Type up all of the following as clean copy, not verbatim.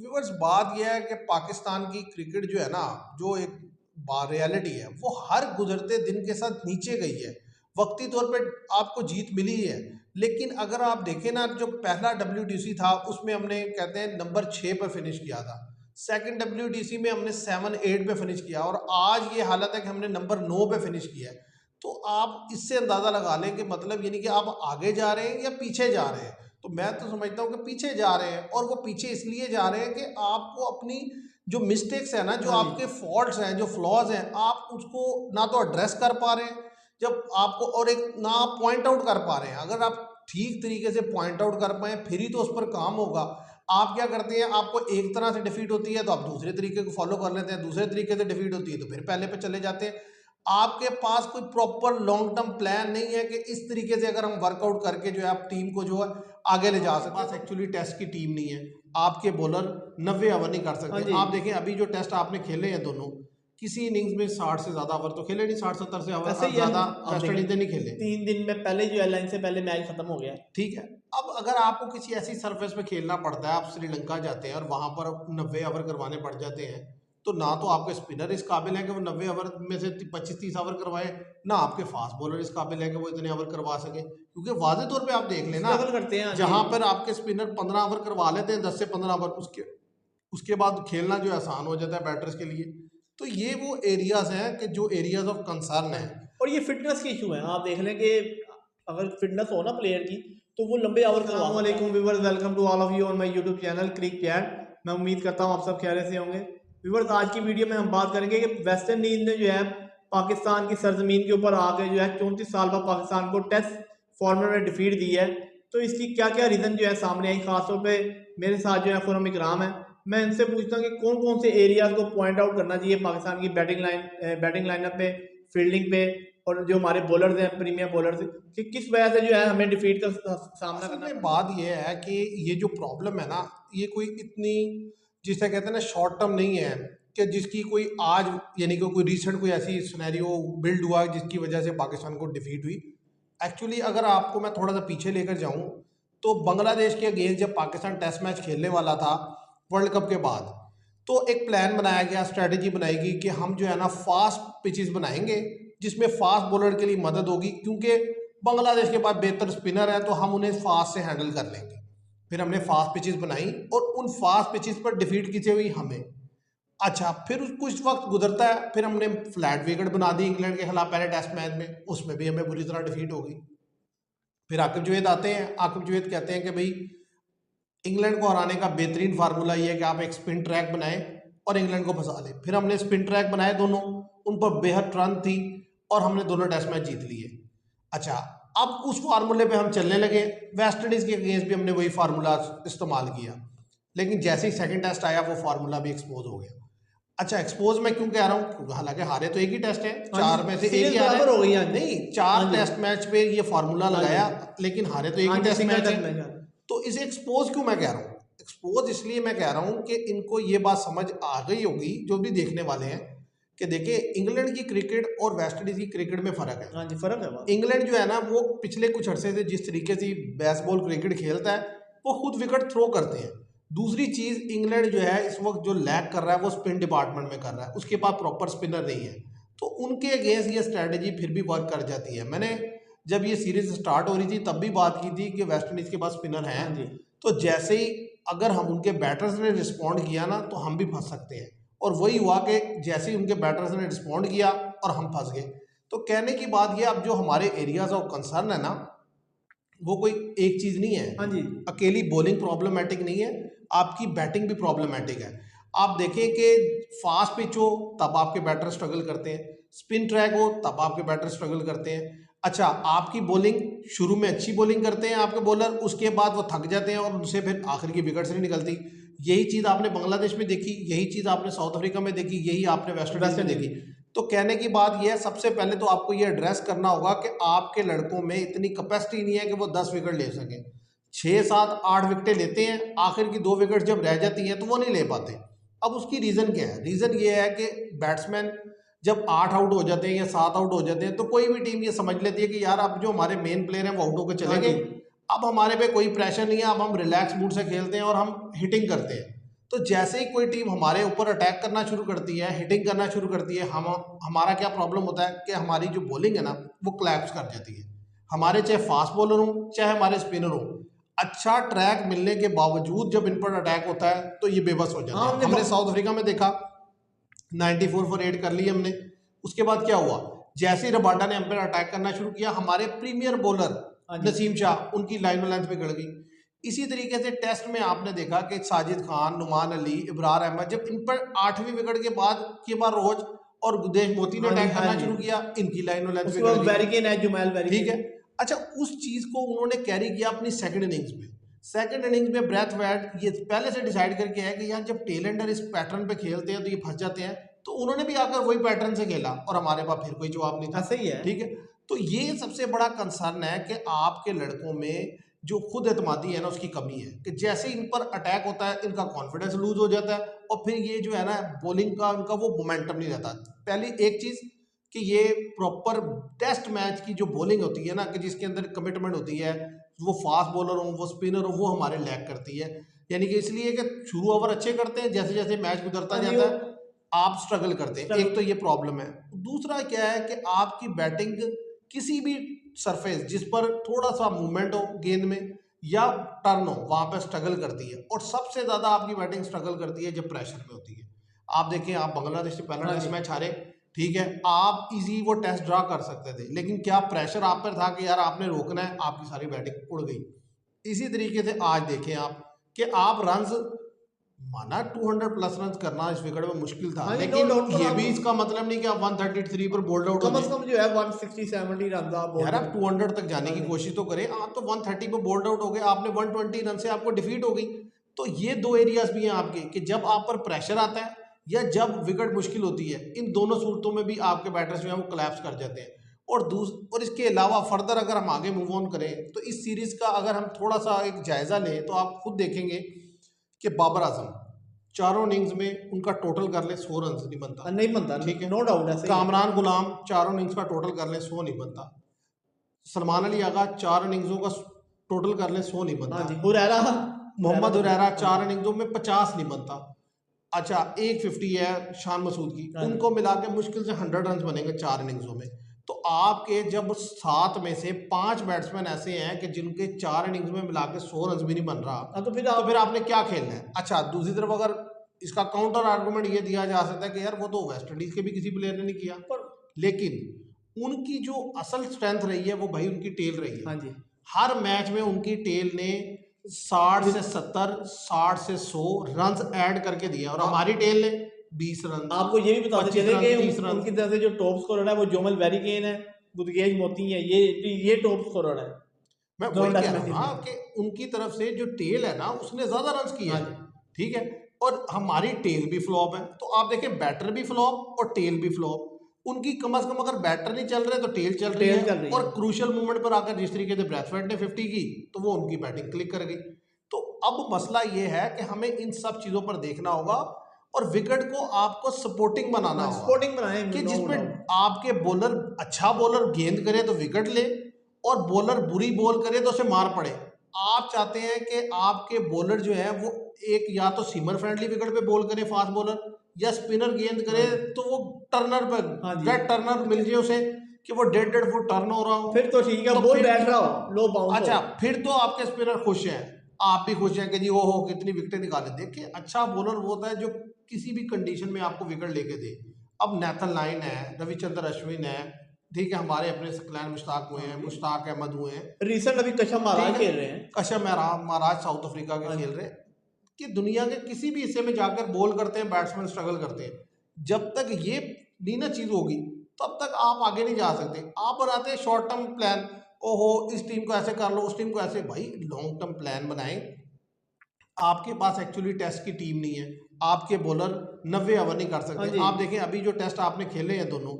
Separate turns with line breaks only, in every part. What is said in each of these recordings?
Viewers बात यह है कि पाकिस्तान की क्रिकेट जो है ना, जो एक रियलिटी है, वो हर गुजरते दिन के साथ नीचे गई है। वक्ती तौर पे आपको जीत मिली है, लेकिन अगर आप देखें ना, जो पहला WTC था उसमें हमने कहते हैं नंबर 6 पर फिनिश किया था। सेकंड WTC में हमने 7-8 पे फिनिश किया और आज ये हालत है कि हमने नंबर 9 पे फिनिश किया है। तो आप इससे अंदाज़ा लगा लें कि मतलब ये नहीं कि आप आगे जा रहे हैं या पीछे जा रहे हैं। तो मैं तो समझता हूँ कि पीछे जा रहे हैं, और वो पीछे इसलिए जा रहे हैं कि आपको अपनी जो मिस्टेक्स है ना, जो
हाँ जी।
आपके फॉल्ट्स हैं, जो फ्लॉज हैं, आप उसको ना तो एड्रेस कर पा रहे हैं, जब आपको, और एक ना आप पॉइंट आउट कर पा रहे हैं। अगर आप ठीक तरीके से पॉइंट आउट कर पाए फिर ही तो उस पर काम होगा। आप क्या करते हैं, आपको एक तरह से डिफीट होती है तो आप दूसरे तरीके को फॉलो कर लेते हैं, दूसरे तरीके से डिफीट होती है तो फिर पहले पे चले जाते हैं। आपके पास कोई प्रॉपर लॉन्ग टर्म प्लान नहीं है कि इस तरीके से अगर हम वर्कआउट करके जो है आप टीम को जो है आगे ले जा सकते हैं। एक्चुअली टेस्ट की टीम नहीं है, आपके बॉलर 90 ओवर नहीं कर
हाँ
सकते।
जी।
आप देखें अभी जो टेस्ट आपने खेले हैं दोनों, किसी इनिंग्स में 60 से ज्यादा ओवर तो खेले नहीं, 60-70 से
ऐसे ही है,
ज्यादा
आप
वेस्ट इंडीज
देखें
ने नहीं खेले।
3 दिन में पहले जो एयरलाइन से पहले मैच खत्म हो गया।
ठीक है। अब अगर आपको किसी ऐसी सरफेस पे खेलना पड़ता है, आप श्रीलंका जाते हैं और वहां पर 90 ओवर करवाने पड़ जाते हैं, तो ना तो आपके स्पिनर इस काबिल हैं कि वो 90 ओवर में से 25-30 ओवर करवाए, ना आपके फास्ट बॉलर इस काबिल है कि वो इतने ओवर करवा सके। क्योंकि वाजे तौर पे आप देख लेना,
स्ट्रगल करते हैं। हाँ जी।
जहां पर आपके स्पिनर 15 ओवर करवा लेते हैं, 10 से 15 ओवर, उसके उसके बाद खेलना जो है आसान हो जाता है बैटर्स के लिए। तो ये वो एरियाज हैं कि जो एरियाज ऑफ कंसर्न
हाँ
है।
जी। और ये फिटनेस के इशू है, आप देख लें कि अगर फिटनेस हो ना प्लेयर की तो वो लंबे आवर करवा सकता है। अस्सलाम viewers, welcome to all of you on my YouTube channel Crick Chat. मैं उम्मीद करता हूँ आप सब खैरियत से होंगे। व्यूअर्स, आज की वीडियो में हम बात करेंगे कि वेस्ट इंडीज ने जो है पाकिस्तान की सरजमीन के ऊपर आके जो है 34 साल बाद पाकिस्तान को टेस्ट फॉर्मेट में डिफीट दी है। तो इसकी क्या क्या रीज़न जो है सामने आई, खासतौर पर मेरे साथ जो है खुरम इकराम है। मैं इनसे पूछता हूँ कि कौन कौन से एरियाज को पॉइंट आउट करना चाहिए पाकिस्तान की बैटिंग लाइनअप पे, फील्डिंग पे, और जो हमारे बॉलर्स हैं, प्रीमियर बॉलर्स, कि किस वजह से जो है हमें डिफीट का सामना
असल
करना
में
पड़ रहा
बात यह है कि ये जो प्रॉब्लम है ना, ये कोई इतनी, जिसे कहते हैं ना, शॉर्ट टर्म नहीं है कि जिसकी कोई आज, यानी कि कोई रिसेंट कोई ऐसी सिनेरियो बिल्ड हुआ जिसकी वजह से पाकिस्तान को डिफीट हुई। एक्चुअली अगर आपको मैं थोड़ा सा पीछे लेकर जाऊं, तो बांग्लादेश के अगेंस्ट जब पाकिस्तान टेस्ट मैच खेलने वाला था वर्ल्ड कप के बाद, तो एक प्लान बनाया गया, स्ट्रेटेजी बनाई गई कि हम जो है ना फास्ट पिचेस बनाएंगे जिसमें फास्ट बॉलर के लिए मदद होगी, क्योंकि बांग्लादेश के पास बेहतर स्पिनर है तो हम उन्हें फास्ट से हैंडल कर लेंगे। फिर हमने फास्ट पिचेस बनाई और उन फास्ट पिचेस पर डिफीट किसे हुई, हमें। अच्छा, फिर कुछ वक्त गुजरता है, फिर हमने फ्लैट विकेट बना दी इंग्लैंड के खिलाफ पहले टेस्ट मैच में, उसमें भी हमें बुरी तरह डिफीट हो गई। फिर आकिब जुवैद आते हैं, आकिब जुवैद कहते हैं कि भाई इंग्लैंड को हराने का बेहतरीन फार्मूला ये है कि आप एक स्पिन ट्रैक बनाएं और इंग्लैंड को फंसा लें। फिर हमने स्पिन ट्रैक बनाए दोनों, उन पर बेहद रन थी और हमने दोनों टेस्ट मैच जीत लिए। अच्छा, अब उस फार्मूले पे हम चलने लगे, वेस्ट इंडीज के अगेंस्ट भी हमने वही फार्मूला इस्तेमाल किया, लेकिन जैसे ही सेकंड टेस्ट आया वो फार्मूला भी एक्सपोज हो गया। अच्छा, एक्सपोज मैं क्यों कह रहा हूँ, हालांकि हारे तो एक ही टेस्ट है,
है। हाँ
4
जी,
में से एक
सीरीज
ही हारे।
बराबर हो गई। हाँ जी।
नहीं,
हाँ
4
जी।
टेस्ट मैच पे ये फार्मूला
हाँ
लगाया,
जी।
लेकिन हारे तो एक
हाँ
ही
जी,
टेस्ट
सिंगल
मैच
टेस्ट
है।
मैच।
तो इसे एक्सपोज क्यों मैं कह रहा हूँ, एक्सपोज इसलिए मैं कह रहा हूँ कि इनको ये बात समझ आ गई होगी जो भी देखने वाले हैं कि देखिए इंग्लैंड की क्रिकेट और वेस्ट इंडीज की क्रिकेट में फ़र्क है।
हाँ जी, फर्क है बात।
इंग्लैंड जो है ना, वो पिछले कुछ अरसे से जिस तरीके से बेसबॉल क्रिकेट खेलता है, वो खुद विकेट थ्रो करते हैं। दूसरी चीज़, इंग्लैंड जो है इस वक्त जो लैग कर रहा है वो स्पिन डिपार्टमेंट में कर रहा है, उसके पास प्रॉपर स्पिनर नहीं है। तो उनके अगेंस्ट ये स्ट्रैटेजी फिर भी वर्क कर जाती है। मैंने जब ये सीरीज स्टार्ट हो रही थी तब भी बात की थी कि वेस्ट इंडीज़ के पास स्पिनर है,
हाँ जी।
तो जैसे ही अगर हम उनके बैटर्स ने रिस्पॉन्ड किया ना तो हम भी फंस सकते हैं। और वही हुआ कि जैसे ही उनके बैटर्स ने रिस्पॉन्ड किया और हम फंस गए। तो कहने की बात ये, अब जो हमारे एरियाज ऑफ कंसर्न है ना, वो कोई एक चीज़ नहीं है।
हाँ जी।
अकेली बॉलिंग प्रॉब्लमेटिक नहीं है, आपकी बैटिंग भी प्रॉब्लमेटिक है। आप देखें कि फास्ट पिच हो तब आपके बैटर स्ट्रगल करते हैं, स्पिन ट्रैक हो तब आपके बैटर स्ट्रगल करते हैं। अच्छा, आपकी बॉलिंग शुरू में अच्छी बॉलिंग करते हैं आपके बॉलर, उसके बाद वो थक जाते हैं और उनसे फिर आखिर की विकेट्स नहीं निकलती। यही चीज़ आपने बांग्लादेश में देखी, यही चीज़ आपने साउथ अफ्रीका में देखी, यही आपने वेस्ट इंडीज में देखी। तो कहने की बात यह है, सबसे पहले तो आपको ये एड्रेस करना होगा कि आपके लड़कों में इतनी कैपेसिटी नहीं है कि वो 10 विकेट ले सकें। 6, 7, 8 विकेटें लेते हैं, आखिर की 2 विकेट जब रह जाती हैं तो वो नहीं ले पाते। अब उसकी रीज़न क्या है? रीज़न ये है कि बैट्समैन जब 8 आउट हो जाते हैं या 7 आउट हो जाते हैं तो कोई भी टीम ये समझ लेती है कि यार अब जो हमारे मेन प्लेयर हैं वो आउट होकर चले
हाँ
गए,
जी।
अब हमारे पे कोई प्रेशर नहीं है, अब हम रिलैक्स मूड से खेलते हैं और हम हिटिंग करते हैं। तो जैसे ही कोई टीम हमारे ऊपर अटैक करना शुरू करती है, हिटिंग करना शुरू करती है, हमारा क्या प्रॉब्लम होता है कि हमारी जो बॉलिंग है ना वो क्लैप्स कर जाती है। हमारे चाहे फास्ट बॉलर हो चाहे हमारे स्पिनर हो, अच्छा ट्रैक मिलने के बावजूद जब इन पर अटैक होता है तो ये बेबस हो जाते
हाँ,
हैं। हमने साउथ अफ्रीका में देखा 94 फॉर 8 कर ली हमने। उसके बाद क्या हुआ, जैसे ही रबाडा ने हम पर अटैक करना शुरू किया, हमारे प्रीमियर बॉलर नसीम शाह उनकी लाइन और लेंथ पे गड़ गई। इसी तरीके से टेस्ट में आपने देखा कि साजिद खान, नुमान अली, इब्रार अहमद, जब इन पर 8वीं विकेट के बाद के बार रोज और गुदेश मोती ने अटैक करना शुरू किया, इनकी लाइन और लेंथ पे गड़ गई। ठीक है, अच्छा उस चीज को उन्होंने कैरी किया अपनी सेकंड इनिंग्स में। सेकंड इनिंग्स में ब्रेथ वेट ये पहले से डिसाइड करके है कि यार जब टेलेंडर इस पैटर्न पे खेलते हैं तो ये फंस जाते हैं, तो उन्होंने भी आकर वही पैटर्न से खेला और हमारे पास फिर कोई जवाब नहीं था।
सही है,
ठीक है, तो ये सबसे बड़ा कंसर्न है कि आपके लड़कों में जो खुद एतमादी है ना उसकी कमी है, कि जैसे इन पर अटैक होता है इनका कॉन्फिडेंस लूज हो जाता है और फिर ये जो है ना बॉलिंग का उनका वो मोमेंटम नहीं रहता। पहली एक चीज कि ये प्रॉपर टेस्ट मैच की जो बॉलिंग होती है ना, कि जिसके अंदर कमिटमेंट होती है, वो फास्ट बॉलर हो वो स्पिनर हो, वो हमारे लैक करती है। यानी कि इसलिए कि शुरू ओवर अच्छे करते हैं, जैसे जैसे मैच गुजरता जाता है आप स्ट्रगल करते हैं। एक तो ये प्रॉब्लम है। दूसरा क्या है कि आपकी बैटिंग किसी भी सरफेस जिस पर थोड़ा सा मूवमेंट हो गेंद में या टर्न हो वहां पर स्ट्रगल करती है, और सबसे ज्यादा आपकी बैटिंग स्ट्रगल करती है जब प्रेशर में होती है। आप देखें, आप बांग्लादेश से पहला टेस्ट मैच हारे, ठीक है, आप इजी वो टेस्ट ड्रा कर सकते थे, लेकिन क्या प्रेशर आप पर था कि यार आपने रोकना है, आपकी सारी बैटिंग उड़ गई। इसी तरीके से आज देखें आप कि आप रन्स माना 200 प्लस रन करना इस विकेट में मुश्किल था, लेकिन ये भी इसका मतलब नहीं कि आप 133 पर बोल्ड आउट
कम से कम जो है 160-170 रन आप
यार आप 200 तक जाने की कोशिश तो करें। आप तो 130 पर बोल्ड आउट हो गए, आपने 120 रन से आपको डिफीट हो गई। तो ये दो एरियाज भी हैं आपके कि जब आप पर प्रेशर आता है या जब विकेट मुश्किल होती है, इन दोनों सूरतों में भी आपके बैटर्स जो है वो कोलैप्स कर जाते हैं। और इसके अलावा फर्दर अगर हम आगे मूव ऑन करें तो इस सीरीज का अगर हम थोड़ा सा एक जायजा लें तो आप खुद देखेंगे कि बाबर आजम चारों इनिंग्स में उनका टोटल कर ले 100 रन नहीं बनता, ठीक है,
नो डाउट है।
कामरान गुलाम चारों इनिंग्स का टोटल कर ले 100 नहीं बनता। सलमान अली आगा 4 इनिंग्सों का टोटल कर ले 100 नहीं बनता। मोहम्मद हुरैरा 4 इनिंग्सों में 50 नहीं बनता। अच्छा 150 है शान मसूद की, उनको मिला के मुश्किल से 100 रन बनेंगे 4 इनिंग्सों में। तो आपके जब 7 में से 5 बैट्समैन ऐसे हैं कि जिनके 4 इनिंग्स में मिला के 100 रन भी नहीं बन रहा, तो फिर आपने क्या खेलना है। अच्छा दूसरी तरफ अगर इसका काउंटर आर्गूमेंट ये दिया जा सकता है कि यार वो तो वेस्ट इंडीज के भी किसी प्लेयर ने नहीं किया, लेकिन उनकी जो असल स्ट्रेंथ रही है वो भाई उनकी टेल रही है। हाँ जी, हर मैच में उनकी टेल ने 60 से 70, 60 से 100 रन ऐड करके दिया, और हमारी टेल ने 20 रन।
आपको ये भी बताते चले कि उनकी तरफ से जो टॉप स्कोरर है वो जोमल वेरिकेन है, गुदगेज मोती है, ये टॉप स्कोरर है।
मैं वही कह रहा हूँ कि उनकी तरफ से जो टेल है ना उसने ज्यादा रन किए हैं, ठीक है, और हमारी टेल भी फ्लॉप है। तो आप देखें बैटर भी फ्लॉप और टेल भी फ्लॉप। उनकी कम से कम अगर बैटर नहीं चल रहे तो टेल चल रही है, और क्रूशियल मूवमेंट पर आकर जिस तरीके से ब्रैथवेट ने 50 की तो वो उनकी बैटिंग क्लिक कर गई। तो अब मसला ये है कि हमें इन सब चीजों पर देखना होगा और विकेट को आपको सपोर्टिंग बनाना होगा,
सपोर्टिंग बनाएं
कि जिसमें आपके बॉलर अच्छा बॉलर गेंद करे तो विकेट ले और बॉलर बुरी बॉल करे तो उसे मार पड़े। आप चाहते हैं कि आपके बॉलर जो है वो एक या तो सीमर फ्रेंडली विकेट पे बॉल करे फास्ट बॉलर, या स्पिनर गेंद करे तो वो टर्नर पे डेड टर्नर मिल जाए उसे कि वो डेड फुट टर्न हो रहा हो, फिर तो ठीक है, बॉल बैठ रहा हो लो बाउंस। अच्छा फिर तो आपके स्पिनर खुश हैं, आप भी खुश हैं कि जी ओहो कितनी विकेटें निकाले। देखिए अच्छा बॉलर वो होता है जो किसी भी कंडीशन में आपको विकेट लेके दे। अब नेथन लाइन है, रविचंद्र अश्विन है, ठीक है, हमारे अपने सकलैन मुश्ताक हुए हैं, मुश्ताक अहमद हुए हैं, रिसेंट अभी कशम महाराज खेल रहे हैं, कशम महाराज साउथ अफ्रीका के खेल रहे हैं, कि दुनिया के किसी भी हिस्से में जाकर बॉल करते हैं बैट्समैन स्ट्रगल करते हैं। जब तक ये नहीं ना चीज होगी तब तक आप आगे नहीं जा सकते। आप बनाते हैं शॉर्ट टर्म प्लान, ओहो इस टीम को ऐसे कर लो उस टीम को ऐसे, भाई लॉन्ग टर्म प्लान बनाएं। आपके पास एक्चुअली टेस्ट की टीम नहीं है, आपके बॉलर 90 ओवर नहीं कर सकते। आप देखें अभी जो टेस्ट आपने खेले हैं दोनों,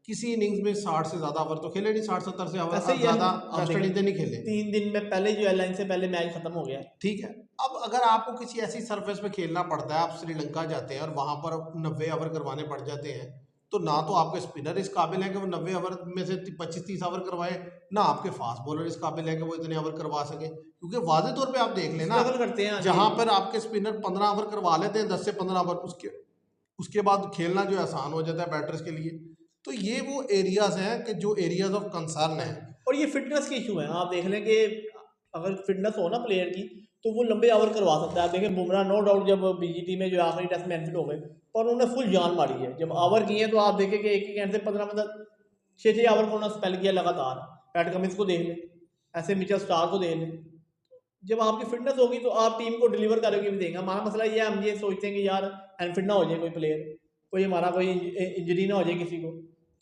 किसी इनिंग्स में 60 से ज्यादा ओवर तो खेले नहीं, 60-70 से ज्यादा वेस्ट इंडीज ने नहीं खेले। 3 दिन में पहले जो एयरलाइन से पहले मैच खत्म हो गया, ठीक है। अब अगर आपको किसी ऐसी सरफेस पे खेलना पड़ता है, आप श्रीलंका जाते हैं और वहां पर 90 ओवर करवाने पड़ जाते हैं, तो ना तो आपके स्पिनर इस काबिल हैं कि वो 90 ओवर में से 25-30 ओवर करवाए, ना आपके फास्ट बॉलर इस काबिल हैं कि वो इतने ओवर करवा सके, क्योंकि वाजे तौर पे आप देख लेना
स्ट्रगल करते हैं। हाँ जी।
जहां पर आपके स्पिनर 15 ओवर करवा लेते हैं, 10 से 15 ओवर, उसके उसके बाद खेलना जो है आसान हो जाता है बैटर्स के लिए। तो ये वो एरियाज हैं कि जो एरियाज ऑफ कंसर्न है।
और ये फिटनेस के इशू है, आप देख लें कि अगर फिटनेस हो ना प्लेयर की तो वो लंबे ओवर करवा सकता है। आप देखें बुमराह नो डाउट जब बीजीटी में जो आखिरी टेस्ट में एनफिट हो गए, पर उन्होंने फुल जान मारी है जब ओवर किए हैं। तो आप देखें कि एक एक एंड से 15 6 ओवर को उन्होंने स्पेल किया लगातार। पैट कमिंस को देख लें, ऐसे मिचेल स्टार्क को देख लें। जब आपकी फिटनेस होगी तो आप टीम को डिलीवर करके भी देंगे। हमारा मसला ये है, हम ये सोचते हैं कि यार अनफिट ना हो जाए कोई प्लेयर, कोई हमारा कोई इंजरी ना हो जाए किसी को।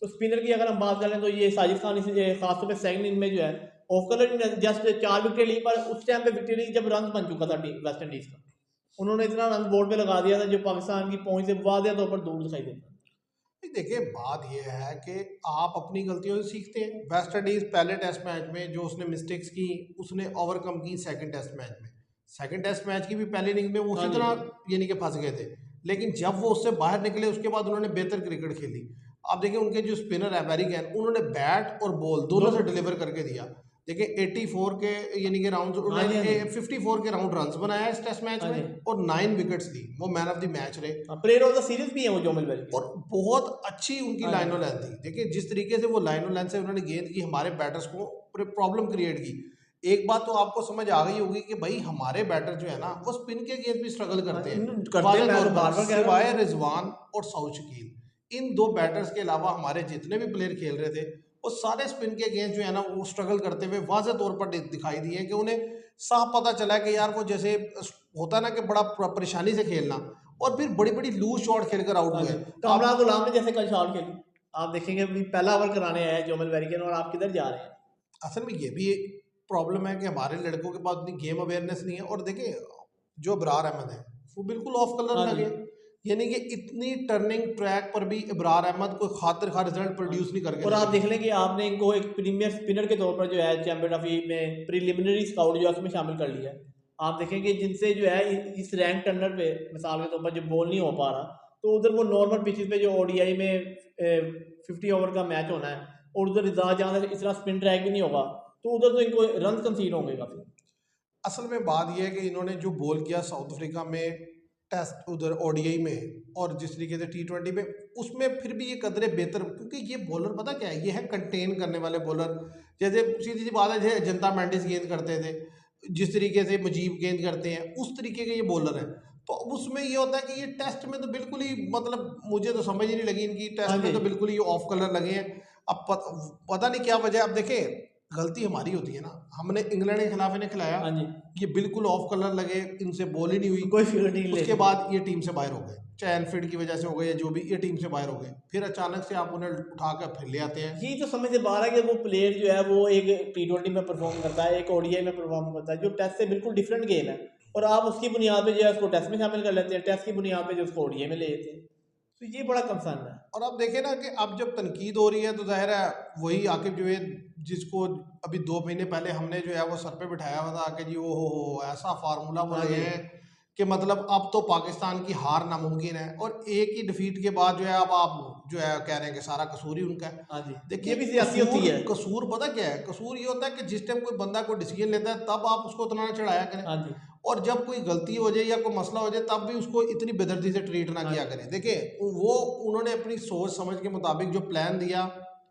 तो स्पिनर की अगर हम बात करें तो ये साजिद खान खासतौर पर सेकंड इनिंग में जो है ऑफ कलर जस्ट 4 विकेट ली, पर उस टाइम पे विकेट ली जब रन बन चुका था टीम वेस्ट इंडीज का। उन्होंने इतना रन बोर्ड पे लगा दिया था जो पाकिस्तान की पहुंच से वाज़ेह तौर पर दूर दिखाई देता।
देखिए बात यह है कि आप अपनी गलतियों से सीखते हैं। वेस्ट इंडीज पहले टेस्ट मैच में जो उसने मिस्टेक्स की उसने ओवरकम की सेकंड टेस्ट मैच में। सेकंड टेस्ट मैच की भी पहली इनिंग में वो
हाँ
उसी
जी।
तरह यानी कि फंस गए थे, लेकिन जब वो उससे बाहर निकले उसके बाद उन्होंने बेहतर क्रिकेट खेली। आप देखिए उनके जो स्पिनर है बैरी गैन, उन्होंने बैट और बॉल दोनों से डिलीवर करके दिया। देखिए 84 के यानी कि राउंड
हाँ जी, हाँ जी।
54 के राउंड रन्स बनाया इस टेस्ट मैच
हाँ जी।
में और 9 विकेट्स ली। वो मैन ऑफ द मैच रहे
प्लेयर ऑफ द सीरीज भी है वो जोमिल बेरी।
और बहुत अच्छी उनकी
हाँ जी।
लाइनो लेंथ थी। देखिए जिस तरीके से वो लाइनो लेंथ से उन्होंने गेंद की हमारे बैटर्स को प्रॉब्लम क्रिएट की। एक बात तो आपको समझ आ गई होगी कि भाई हमारे बैटर जो है ना वो स्पिन के गेंद भी स्ट्रगल करते हैं
करते हैं, मैं
वाज़ेह
तो
तौर
बार
पर,
बार कह रहा
सिवाय
हूँ।
रिजवान और सऊद शकील। इन दो बैटर्स के अलावा हमारे जितने भी प्लेयर खेल रहे थे वो सारे स्पिन के गेंद जो है ना वो स्ट्रगल करते हुए वाज़ेह तौर पर दिखाई दिए कि उन्हें साफ पता चला कि यार वो जैसे होता है ना कि बड़ा परेशानी से खेलना और फिर बड़ी बड़ी लूज शॉट खेलकर आउट
हाँ
हुए।
जी। कामरान गुलाम ने जैसे कल शॉट खेली, आप देखेंगे अभी पहला ओवर कराने आया है जोमिल वेरिगन और आप किधर जा रहे हैं।
असल में ये भी प्रॉब्लम है कि हमारे लड़कों के पास उतनी गेम अवेयरनेस नहीं है। और देखिए जो अबरार अहमद है वो बिल्कुल ऑफ कलर
हाँ जी।
लगे, यानी कि इतनी टर्निंग ट्रैक पर भी अबरार अहमद कोई खातिर खा रिजल्ट प्रोड्यूस नहीं करके
और आप
लगे।
देख लें कि आपने इनको एक प्रीमियर स्पिनर के तौर पर जो है चैंपियन ट्रॉफी में प्रिलिमिनरी स्काउट जो है उसमें शामिल कर लिया है। आप देखेंगे जिनसे जो है इस रैंक टर्नर पे मिसाल के तौर पर जो बॉल नहीं हो पा रहा, तो उधर वो नॉर्मल पिचेस पे जो ओडीआई में 50 ओवर का मैच होना है और उधर जहाँ तक इस तरह स्पिन ट्रैक भी नहीं होगा, तो उधर तो इनको रन कंसीड होंगे काफ़ी।
असल में बात यह है कि इन्होंने जो बॉल किया साउथ अफ्रीका में टेस्ट उधर ओडीआई में और जिस तरीके से T20 में, उसमें फिर भी ये कदरे बेहतर, क्योंकि ये बॉलर पता क्या है, ये है कंटेन करने वाले बॉलर। जैसे सीधी सी बात है जैसे जनता मैंडिस गेंद करते थे, जिस तरीके से मुजीब गेंद करते हैं, उस तरीके के ये बॉलर हैं। तो अब उसमें ये होता है कि ये टेस्ट में तो बिल्कुल ही मतलब मुझे तो समझ ही नहीं लगी इनकी
हाँ
टेस्ट में,
जी।
तो बिल्कुल ही ऑफ कलर लगे हैं। अब पता नहीं क्या वजह। अब देखें गलती हमारी होती है ना, हमने इंग्लैंड के खिलाफ इन्हें खिलाया,
हाँ जी।
ये बिल्कुल ऑफ कलर लगे, इनसे बॉल ही नहीं हुई।
कोई फिगर नहीं
उसके
लेते।
बाद ये टीम से बाहर हो गए, चाहे एनफील्ड की वजह से हो गए या जो भी, ये टीम से बाहर हो गए। फिर अचानक से आप उन्हें उठाकर फिर ले आते हैं।
यही तो समझ से बाहर है कि वो प्लेयर जो है वो एक T20 में परफॉर्म करता है, एक ओडीआई में परफॉर्म करता है, जो टेस्ट से बिल्कुल डिफरेंट गेम है, और आप उसकी बुनियाद पे जो है उसको टेस्ट में शामिल कर लेते हैं, टेस्ट की बुनियाद पे जो उसको ओडीआई में ले लेते हैं। तो ये बड़ा कंसर्न है।
और आप देखें ना कि अब जब तनकीद हो रही है तो जाहिर है वही आकिब जावेद, जिसको अभी 2 महीने पहले हमने जो है वो सर पे बिठाया हुआ था कि जी वो हो ऐसा फार्मूला
हाँ
बोले
जी।
हैं कि मतलब अब तो पाकिस्तान की हार नामुमकिन है, और एक ही डिफीट के बाद जो है अब आप जो है कह रहे हैं कि सारा कसूर ही उनका है।
हाँ जी।
देखिए
ये भी सियासी होती है।
कसूर पता क्या है, कसूर ये होता है कि जिस टाइम कोई बंदा कोई डिसीजन लेता है तब आप उसको उतना ना चढ़ाया करें,
हाँ जी।
और जब कोई गलती हो जाए या कोई मसला हो जाए तब भी उसको इतनी बेदर्दी से ट्रीट ना
हाँ
किया
जी।
करें। देखिए वो उन्होंने अपनी सोच समझ के मुताबिक जो प्लान दिया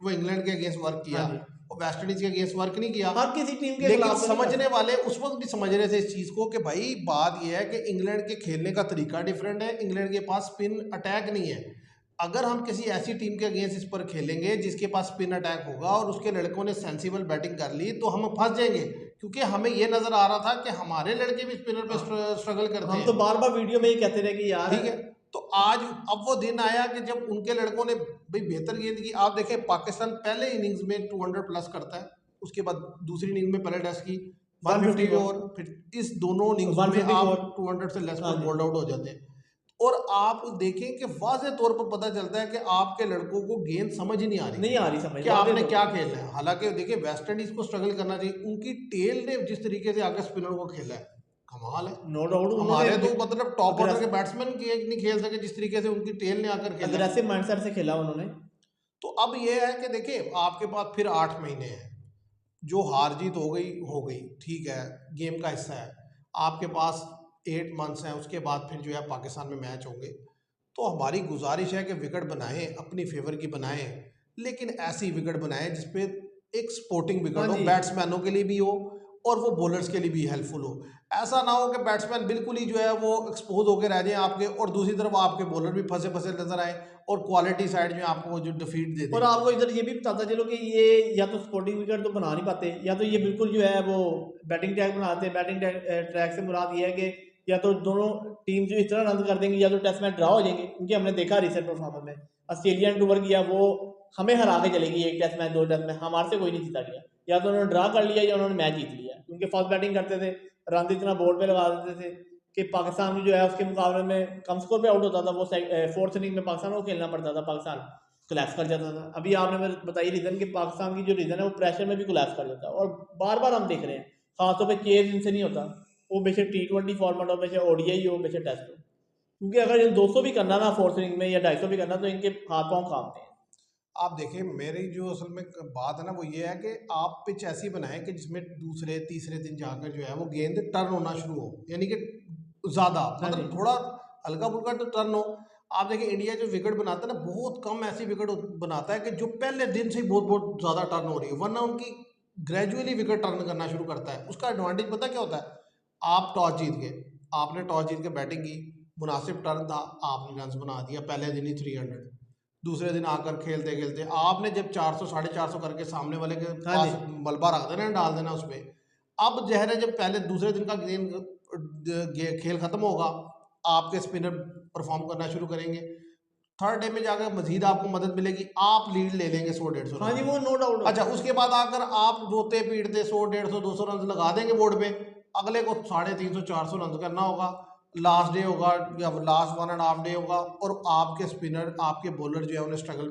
वो इंग्लैंड के अगेंस्ट वर्क किया,
हाँ जी।
और वेस्ट इंडीज के अगेंस्ट वर्क नहीं किया।
हर किसी टीम के
लेकिन
खिलाफ तो नहीं
समझने
करते।
वाले उस वक्त भी समझ रहे थे इस चीज़ को कि भाई बात यह है कि इंग्लैंड के खेलने का तरीका डिफरेंट है, इंग्लैंड के पास स्पिन अटैक नहीं है। अगर हम किसी ऐसी टीम के अगेंस्ट इस पर खेलेंगे जिसके पास स्पिन अटैक होगा और उसके लड़कों ने सेंसिबल बैटिंग कर ली तो हम फंस जाएंगे, क्योंकि हमें ये नजर आ रहा था कि हमारे लड़के भी स्पिनर पे स्ट्रगल करते
हम तो
हैं।
बार बार वीडियो में ही कहते रहे कि यार
ठीक है, तो आज अब वो दिन आया कि जब उनके लड़कों ने भाई बेहतर गेंद की। आप देखें पाकिस्तान पहले इनिंग्स में 200 प्लस करता है, उसके बाद दूसरी इनिंग में पहले टेस्ट की 150 और फिर इस दोनों इनिंग्स में
154
आप 200 से लेस
हाँ
पर
जी।
बोल्ड आउट हो जाते हैं। और आप देखें कि वाज़ेह तौर पर पता चलता है कि आपके लड़कों को गेंद समझ ही नहीं आ रही
नहीं आ रही समझ
कि
बातें
आपने
तो।
क्या खेलना है। हालांकि देखिए वेस्ट इंडीज को स्ट्रगल करना चाहिए, उनकी टेल ने जिस तरीके से आगे स्पिनर को खेला है कमाल है।
नो डाउट
हमारे
उन्होंने
तो मतलब टॉप ऑर्डर के बैट्समैन नहीं खेल सके जिस तरीके से उनकी टेल ने आकर खेला।
अग्रेसिव माइंडसेट से खेला उन्होंने।
तो अब ये है कि देखिए आपके पास फिर 8 महीने हैं, जो हार जीत हो गई ठीक है, गेम का हिस्सा है। आपके पास 8 मंथ्स हैं, उसके बाद फिर जो है पाकिस्तान में मैच होंगे। तो हमारी गुजारिश है कि विकेट बनाएं, अपनी फेवर की बनाएं, लेकिन ऐसी विकेट बनाएं जिसपे एक स्पोर्टिंग
हाँ
विकेट हो,
जी,
बैट्समैनों के लिए भी हो और वो बॉलर्स के लिए भी हेल्पफुल हो। ऐसा ना हो कि बैट्समैन बिल्कुल ही जो है वो एक्सपोज होकर रह जाए आपके, और दूसरी तरफ आपके बॉलर भी फंसे फंसे नजर आए और क्वालिटी साइड में आपको जो डिफीट दे
और
दे।
आपको इधर ये भी बताता चलो कि ये या तो स्पोर्टिंग विकेट तो बना नहीं पाते, या तो ये बिल्कुल जो है वो बैटिंग टैग बनाते हैं। बैटिंग ट्रैक से मुराद ये है कि या तो दोनों टीम जो इस तरह रन कर देंगी या तो टेस्ट मैच ड्रा हो जाएंगे, क्योंकि हमने देखा रिसेंट परफॉर्मेंस में ऑस्ट्रेलियन टूर किया, वो हमें हरा के चलेगी एक टेस्ट मैच 2 टेस्ट मैच, हमारे से कोई नहीं जीता गया। या तो उन्होंने ड्रा कर लिया या उन्होंने मैच जीत लिया, क्योंकि फास्ट बैटिंग करते थे, रन इतना बोर्ड पे लगा देते थे कि पाकिस्तान में जो है उसके मुकाबले में कम स्कोर पे आउट होता था। वो फोर्थ इनिंग में पाकिस्तान को खेलना पड़ता था, पाकिस्तान कोलैप्स कर जाता था। अभी आपने मेरे बताई रीज़न कि पाकिस्तान की जो रीज़न है वो प्रेशर में भी कोलैप्स कर जाता है, और बार बार हम देख रहे हैं खासतौर पे चेज इनसे नहीं होता। वो बेशक T20 फॉर्मेट हो, बेशक ODI हो, बेशक टेस्ट हो, क्योंकि अगर इन 200 भी करना ना फोर्थ इनिंग में या 250 भी करना, तो इनके हाथ पाँव कांपते हैं।
आप देखिए मेरी जो असल में बात है ना वो ये है कि आप पिच ऐसी बनाएं कि जिसमें दूसरे तीसरे दिन जाकर जो है वो गेंद टर्न होना शुरू हो, यानी कि ज़्यादा
हाँ जी,
मतलब थोड़ा हल्का फुल्का तो टर्न हो। आप देखिए इंडिया जो विकेट बनाता है ना, बहुत कम ऐसी विकेट बनाता है कि जो पहले दिन से ही बहुत बहुत ज़्यादा टर्न हो रही है, वरना उनकी ग्रेजुअली विकेट टर्न करना शुरू करता है। उसका एडवांटेज पता क्या होता है? आप टॉस जीत गए, आपने टॉस जीत के बैटिंग की, मुनासिब टर्न था, आपने रन बना दिया पहले दिन ही 300। दूसरे दिन आकर खेलते खेलते आपने जब 400 450 करके सामने वाले के
हाँ जी,
पास मलबा रख देना, डाल देना उस पर। अब जहर है जब पहले दूसरे दिन का गेम खेल खत्म होगा, आपके स्पिनर परफॉर्म करना शुरू करेंगे, थर्ड डे में जाकर मजीद आपको मदद मिलेगी, आप लीड ले लेंगे 100 150
हाँ
रन
जी,
की।
वो नो डाउट।
अच्छा, उसके बाद आकर आप रोते पीटते 100 150 200 रन लगा देंगे बोर्ड पे, अगले को 350 400 रन करना होगा, लास्ट डे होगा या लास्ट 1.5 डे होगा, और आपके स्पिनर आपके बॉलर जो है उन्हें स्ट्रगल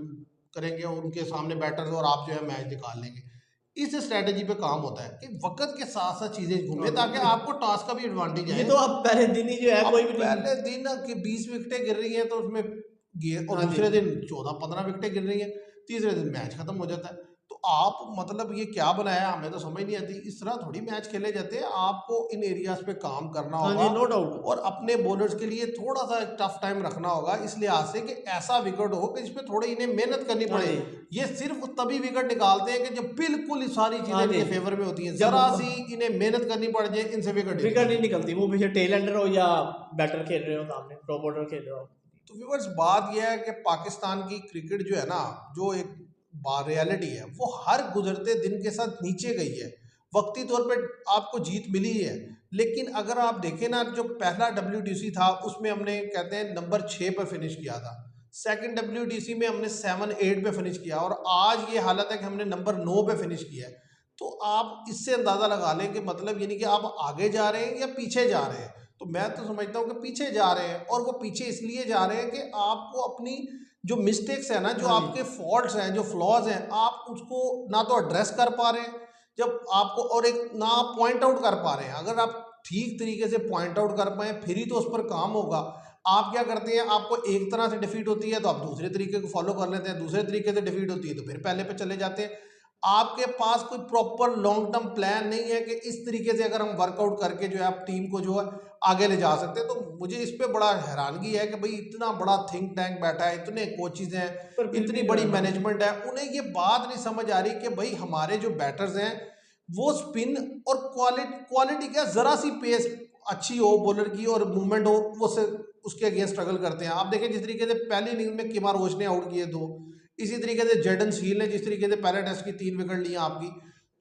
करेंगे उनके सामने बैटर, और आप जो है मैच निकाल लेंगे। इस स्ट्रेटेजी पे काम होता है कि वक्त के साथ साथ चीजें घूमे ताकि आपको टॉस का भी एडवांटेज
ये
आए।
तो आप पहले दिन ही जो है
अब
कोई भी टीम।
पहले दिन की 20 विकेटें गिर रही हैं तो उसमें और
हाँ जी,
दूसरे दिन 14 15 विकेटें गिर रही हैं, तीसरे दिन मैच खत्म हो जाता है। तो आप मतलब ये क्या बनाया, हमें तो समझ नहीं आती। इस तरह थोड़ी मैच खेले जाते हैं, आपको इन एरियाज पे काम करना
हाँ
होगा
जी, नो डाउट।
और अपने बॉलर्स के लिए थोड़ा सा टफ टाइम रखना होगा, इस लिहाज से कि ऐसा विकेट हो कि जिसपे थोड़ी इन्हें मेहनत करनी
हाँ
पड़े।
जी,
ये सिर्फ तभी विकेट निकालते हैं कि जब बिल्कुल ही सारी चीजें
हाँ जी,
इनके फेवर में होती हैं,
जब
जरा सी इन्हें मेहनत करनी पड़ जाए, इनसे विकेट नहीं
विकेट नहीं
निकलते।
निकलती, वो बेशक टेल एंडर हो या बैटर खेल रहे हो, सामने टॉप ऑर्डर खेल रहे हो।
तो व्यूअर्स बात यह है कि पाकिस्तान की क्रिकेट जो है ना, जो एक रियलिटी है, वो हर गुजरते दिन के साथ नीचे गई है। वक्ती तौर पे आपको जीत मिली है, लेकिन अगर आप देखें ना, जो पहला WTC था उसमें हमने कहते हैं नंबर 6 पर फिनिश किया था, सेकंड WTC में हमने 7 8 पे फिनिश किया, और आज ये हालत है कि हमने नंबर 9 पे फिनिश किया है। तो आप इससे अंदाज़ा लगा लें कि मतलब यानी कि आप आगे जा रहे हैं या पीछे जा रहे हैं। तो मैं तो समझता हूँ कि पीछे जा रहे हैं, और वो पीछे इसलिए जा रहे हैं कि आपको अपनी जो मिस्टेक्स है ना, जो
हाँ जी,
आपके फॉल्ट्स हैं, जो फ्लॉज हैं, आप उसको ना तो एड्रेस कर पा रहे हैं जब आपको, और एक ना आप पॉइंट आउट कर पा रहे हैं। अगर आप ठीक तरीके से पॉइंट आउट कर पाए फिर ही तो उस पर काम होगा। आप क्या करते हैं, आपको एक तरह से डिफीट होती है तो आप दूसरे तरीके को फॉलो कर लेते हैं, दूसरे तरीके से डिफीट होती है तो फिर पहले पे चले जाते हैं। आपके पास कोई प्रॉपर लॉन्ग टर्म प्लान नहीं है कि इस तरीके से अगर हम वर्कआउट करके जो है आप टीम को जो है आगे ले जा सकते हैं। तो मुझे इस पे बड़ा हैरानगी है कि भाई इतना बड़ा थिंक टैंक बैठा है, इतने कोचेज हैं,
पर फिर
इतनी
भी जो
बड़ी
है ना,
मैनेजमेंट है, उन्हें ये बात नहीं समझ आ रही कि भाई हमारे जो बैटर्स हैं वो स्पिन और क्वालिटी क्या, जरा सी पेस अच्छी हो बॉलर की और मूवमेंट हो, वो से उसके अगेंस्ट स्ट्रगल करते हैं। आप देखें जिस तरीके से पहली इनिंग में किमार रोच ने आउट किए 2, इसी तरीके से जेडन सील ने जिस तरीके से पहले टेस्ट की 3 विकेट ली आपकी।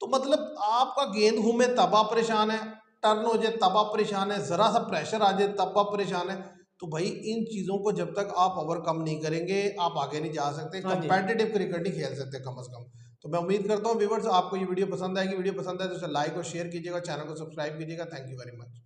तो मतलब आपका गेंद घूमे तब आप परेशान है, टर्न हो जाए तब आप परेशान है, ज़रा सा प्रेशर आ जाए तब आप परेशान है। तो भाई इन चीज़ों को जब तक आप ओवरकम नहीं करेंगे आप आगे नहीं जा सकते,
हाँ जी।
कंपेटिटिव क्रिकेट नहीं खेल सकते कम अज़ कम। तो मैं उम्मीद करता हूँ व्यूवर्स आपको ये वीडियो पसंद आएगी। वीडियो पसंद आए तो उसे लाइक और शेयर कीजिएगा, चैनल को सब्सक्राइब कीजिएगा। Thank you very much.